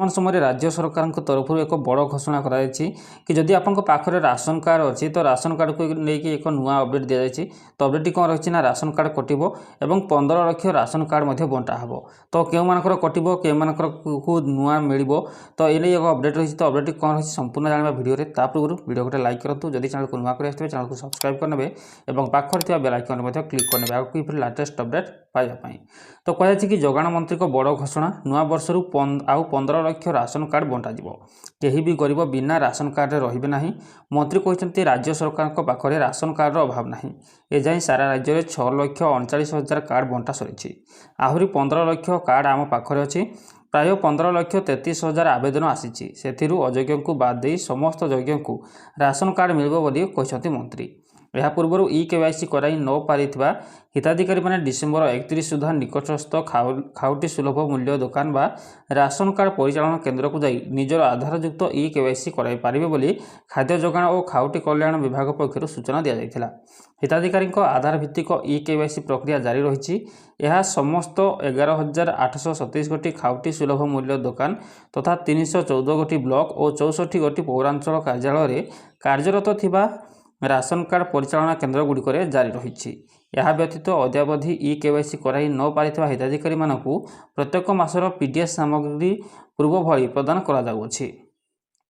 ବର୍ତ୍ତମାନ ସମୟରେ ରାଜ୍ୟ ସରକାରଙ୍କ ତରଫରୁ ଏକ ବଡ଼ ଘୋଷଣା କରାଯାଇଛି କି ଯଦି ଆପଣଙ୍କ ପାଖରେ ରାସନ କାର୍ଡ଼ ଅଛି ତ ରାସନ କାର୍ଡ଼କୁ ନେଇକି ଏକ ନୂଆ ଅପଡେଟ୍ ଦିଆଯାଇଛି। ତ ଅପଡେଟ୍ଟି କ'ଣ ରହିଛି ନା ରାସନ କାର୍ଡ଼ କଟିବ ଏବଂ 15 ଲକ୍ଷ ରାସନ କାର୍ଡ଼ ମଧ୍ୟ ବଣ୍ଟା ହେବ। ତ କେଉଁମାନଙ୍କର କଟିବ କେଉଁମାନଙ୍କର ନୂଆ ମିଳିବ ତ ଏ ନେଇ ଏକ ଅପଡେଟ୍ ରହିଛି। ତ ଅପଡେଟ୍ଟି କ'ଣ ରହିଛି ସମ୍ପୂର୍ଣ୍ଣ ଜାଣିବା ଭିଡ଼ିଓରେ। ତା ପୂର୍ବରୁ ଭିଡ଼ିଓ ଗୋଟେ ଲାଇକ୍ କରନ୍ତୁ, ଯଦି ଚ୍ୟାନେଲକୁ ନୂଆ କରି ଆସିଥିବେ ଚ୍ୟାନେଲକୁ ସବସ୍କ୍ରାଇବ୍ କରିନେବେ ଏବଂ ପାଖରେ ଥିବା ବେଲ୍ ଆଇକନ୍ରେ ମଧ୍ୟ କ୍ଲିକ୍ କରିନେବେ ଆଗକୁ ଏପରି ଲାଟେଷ୍ଟ ଅପଡେଟ୍ ପାଇବା ପାଇଁ। ତ କୁହାଯାଇଛି କି ଯୋଗାଣ ମନ୍ତ୍ରୀଙ୍କ ବଡ଼ ଘୋଷଣା, ନୂଆ ବର୍ଷରୁ ଆଉ 15 ଲକ୍ଷ ରାସନ କାର୍ଡ଼ ବଣ୍ଟାଯିବ। କେହି ବି ଗରିବ ବିନା ରାସନ କାର୍ଡ଼ରେ ରହିବେ ନାହିଁ। ମନ୍ତ୍ରୀ କହିଛନ୍ତି ରାଜ୍ୟ ସରକାରଙ୍କ ପାଖରେ ରାସନ କାର୍ଡ଼ର ଅଭାବ ନାହିଁ। ଏଯାଏଁ ସାରା ରାଜ୍ୟରେ 6,39,000 କାର୍ଡ଼ ବଣ୍ଟା ସରିଛି। ଆହୁରି 15 ଲକ୍ଷ କାର୍ଡ଼ ଆମ ପାଖରେ ଅଛି। ପ୍ରାୟ 15,33,000 ଆବେଦନ ଆସିଛି। ସେଥିରୁ ଅଯୋଗ୍ୟଙ୍କୁ ବାଦ ଦେଇ ସମସ୍ତ ଯୋଗ୍ୟଙ୍କୁ ରାସନ କାର୍ଡ଼ ମିଳିବ ବୋଲି କହିଛନ୍ତି ମନ୍ତ୍ରୀ। ଏହା ପୂର୍ବରୁ ଇ-କେୱାଇସି କରାଇ ନ ପାରିଥିବା ହିତାଧିକାରୀମାନେ ଡିସେମ୍ବର 31 ସୁଦ୍ଧା ନିକଟସ୍ଥ ଖାଉଟି ସୁଲଭ ମୂଲ୍ୟ ଦୋକାନ ବା ରାସନ କାର୍ଡ଼ ପରିଚାଳନା କେନ୍ଦ୍ରକୁ ଯାଇ ନିଜର ଆଧାରଯୁକ୍ତ ଇ-କେୱାଇସି କରାଇ ପାରିବେ ବୋଲି ଖାଦ୍ୟ ଯୋଗାଣ ଓ ଖାଉଟି କଲ୍ୟାଣ ବିଭାଗ ପକ୍ଷରୁ ସୂଚନା ଦିଆଯାଇଥିଲା। ହିତାଧିକାରୀଙ୍କ ଆଧାର ଭିତ୍ତିକ ଇ-କେୱାଇସି ପ୍ରକ୍ରିୟା ଜାରି ରହିଛି। ଏହା ସମସ୍ତ 11,827 ଗୋଟି ଖାଉଟି ସୁଲଭ ମୂଲ୍ୟ ଦୋକାନ ତଥା 314 ଗୋଟି ବ୍ଲକ ଓ 64 ଗୋଟି ପୌରାଞ୍ଚଳ କାର୍ଯ୍ୟାଳୟରେ କାର୍ଯ୍ୟରତ ଥିବା ରାସନ କାର୍ଡ଼ ପରିଚାଳନା କେନ୍ଦ୍ରଗୁଡ଼ିକରେ ଜାରି ରହିଛି। ଏହା ବ୍ୟତୀତ ଅଦ୍ୟାବଧି ଇ-କେୱାଇସି କରାଇ ନ ପାରିଥିବା ହିତାଧିକାରୀମାନଙ୍କୁ ପ୍ରତ୍ୟେକ ମାସର ପିଡିଏସ୍ ସାମଗ୍ରୀ ପୂର୍ବ ଭଳି ପ୍ରଦାନ କରାଯାଉଅଛି।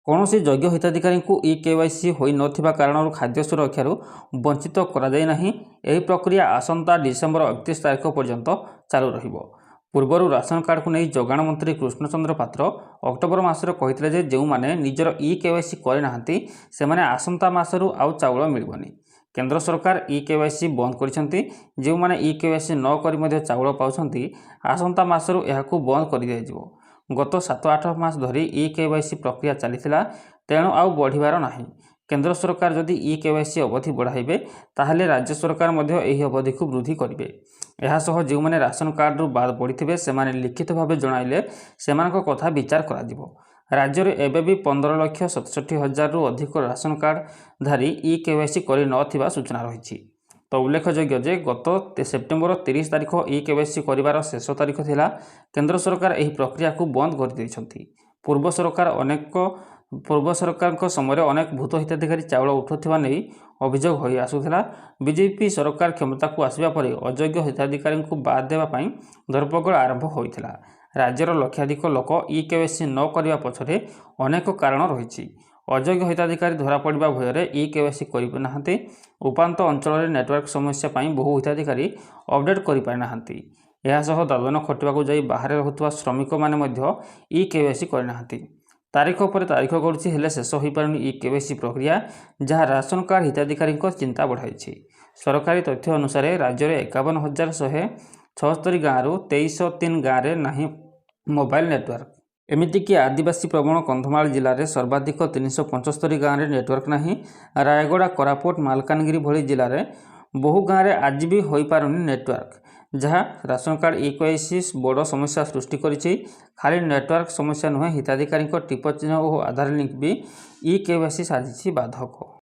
କୌଣସି ଯୋଗ୍ୟ ହିତାଧିକାରୀଙ୍କୁ ଇ-କେୱାଇସି ହୋଇନଥିବା କାରଣରୁ ଖାଦ୍ୟ ସୁରକ୍ଷାରୁ ବଞ୍ଚିତ କରାଯାଇ ନାହିଁ। ଏହି ପ୍ରକ୍ରିୟା ଆସନ୍ତା ଡିସେମ୍ବର 31 ତାରିଖ ପର୍ଯ୍ୟନ୍ତ ଚାଲୁ ରହିବ। ପୂର୍ବରୁ ରାସନ କାର୍ଡ଼କୁ ନେଇ ଯୋଗାଣ ମନ୍ତ୍ରୀ କୃଷ୍ଣଚନ୍ଦ୍ର ପାତ୍ର ଅକ୍ଟୋବର ମାସରେ କହିଥିଲେ ଯେ ଯେଉଁମାନେ ନିଜର ଇ-କେୱାଇସି କରିନାହାନ୍ତି ସେମାନେ ଆସନ୍ତା ମାସରୁ ଆଉ ଚାଉଳ ମିଳିବନି। କେନ୍ଦ୍ର ସରକାର ଇ-କେୱାଇସି ବନ୍ଦ କରିଛନ୍ତି। ଯେଉଁମାନେ ଇ-କେୱାଇସି ନ କରି ମଧ୍ୟ ଚାଉଳ ପାଉଛନ୍ତି ଆସନ୍ତା ମାସରୁ ଏହାକୁ ବନ୍ଦ କରିଦିଆଯିବ। ଗତ 7-8 ମାସ ଧରି ଇ-କେୱାଇସି ପ୍ରକ୍ରିୟା ଚାଲିଥିଲା, ତେଣୁ ଆଉ ବଢ଼ିବାର ନାହିଁ। କେନ୍ଦ୍ର ସରକାର ଯଦି ଇ-କେୱାଇସି ଅବଧି ବଢ଼ାଇବେ ତାହେଲେ ରାଜ୍ୟ ସରକାର ମଧ୍ୟ ଏହି ଅବଧିକୁ ବୃଦ୍ଧି କରିବେ। ଏହାସହ ଯେଉଁମାନେ ରାସନ କାର୍ଡ଼ରୁ ବାଦ ପଡ଼ିଥିବେ ସେମାନେ ଲିଖିତ ଭାବେ ଜଣାଇଲେ ସେମାନଙ୍କ କଥା ବିଚାର କରାଯିବ। ରାଜ୍ୟରେ ଏବେ ବି 15,67,000ରୁ ଅଧିକ ରାସନ କାର୍ଡ଼ଧାରୀ ଇ-କେୱାଇସି କରିନଥିବା ସୂଚନା ରହିଛି। ତ ଉଲ୍ଲେଖଯୋଗ୍ୟ ଯେ ଗତ ସେପ୍ଟେମ୍ବର 30 ତାରିଖ ଇ-କେୱାଇସି କରିବାର ଶେଷ ତାରିଖ ଥିଲା। କେନ୍ଦ୍ର ସରକାର ଏହି ପ୍ରକ୍ରିୟାକୁ ବନ୍ଦ କରିଦେଇଛନ୍ତି। ପୂର୍ବ ସରକାରଙ୍କ ସମୟରେ ଅନେକ ଭୂତ ହିତାଧିକାରୀ ଚାଉଳ ଉଠୁଥିବା ନେଇ ଅଭିଯୋଗ ହୋଇ ଆସୁଥିଲା। ବିଜେପି ସରକାର କ୍ଷମତାକୁ ଆସିବା ପରେ ଅଯୋଗ୍ୟ ହିତାଧିକାରୀଙ୍କୁ ବାଦ ଦେବା ପାଇଁ ଧରପଗଡ଼ ଆରମ୍ଭ ହୋଇଥିଲା। ରାଜ୍ୟର ଲକ୍ଷାଧିକ ଲୋକ ଇ-କେୱାଇସି ନ କରିବା ପଛରେ ଅନେକ କାରଣ ରହିଛି। ଅଯୋଗ୍ୟ ହିତାଧିକାରୀ ଧରାପଡ଼ିବା ଭୟରେ ଇ-କେୱାଇସି କରିନାହାନ୍ତି। ଉପାନ୍ତ ଅଞ୍ଚଳରେ ନେଟୱାର୍କ ସମସ୍ୟା ପାଇଁ ବହୁ ହିତାଧିକାରୀ ଅପଡେଟ୍ କରିପାରିନାହାନ୍ତି। ଏହାସହ ଦାଦନ ଖଟିବାକୁ ଯାଇ ବାହାରେ ରହୁଥିବା ଶ୍ରମିକମାନେ ମଧ୍ୟ ଇ-କେୱାଇସି କରିନାହାନ୍ତି। ତାରିଖ ପରେ ତାରିଖ ଗଡ଼ୁଛି ହେଲେ ଶେଷ ହୋଇପାରୁନି ଇ-କେୱାଇସି ପ୍ରକ୍ରିୟା, ଯାହା ରାସନ କାର୍ଡ଼ ହିତାଧିକାରୀଙ୍କ ଚିନ୍ତା ବଢ଼ାଇଛି। ସରକାରୀ ତଥ୍ୟ ଅନୁସାରେ ରାଜ୍ୟରେ 51,176 ଗାଁରୁ 2303 ଗାଁରେ ନାହିଁ ମୋବାଇଲ ନେଟୱାର୍କ। ଏମିତିକି ଆଦିବାସୀ ପ୍ରବଣ କନ୍ଧମାଳ ଜିଲ୍ଲାରେ ସର୍ବାଧିକ 375 ଗାଁରେ ନେଟୱାର୍କ ନାହିଁ। ରାୟଗଡ଼ା, କୋରାପୁଟ, ମାଲକାନଗିରି ଭଳି ଜିଲ୍ଲାରେ ବହୁ ଗାଁରେ ଆଜି ବି ହୋଇପାରୁନି ନେଟୱାର୍କ, ଯାହା ରାସନ କାର୍ଡ଼ ଇ-କେୱାଇସି ବଡ଼ ସମସ୍ୟା ସୃଷ୍ଟି କରିଛି। ଖାଲି ନେଟୱାର୍କ ସମସ୍ୟା ନୁହେଁ, ହିତାଧିକାରୀଙ୍କ ଟିପ ଚିହ୍ନ ଓ ଆଧାର ଲିଙ୍କ ବି ଇ-କେୱାଇସି ସାଜିଛି ବାଧକ।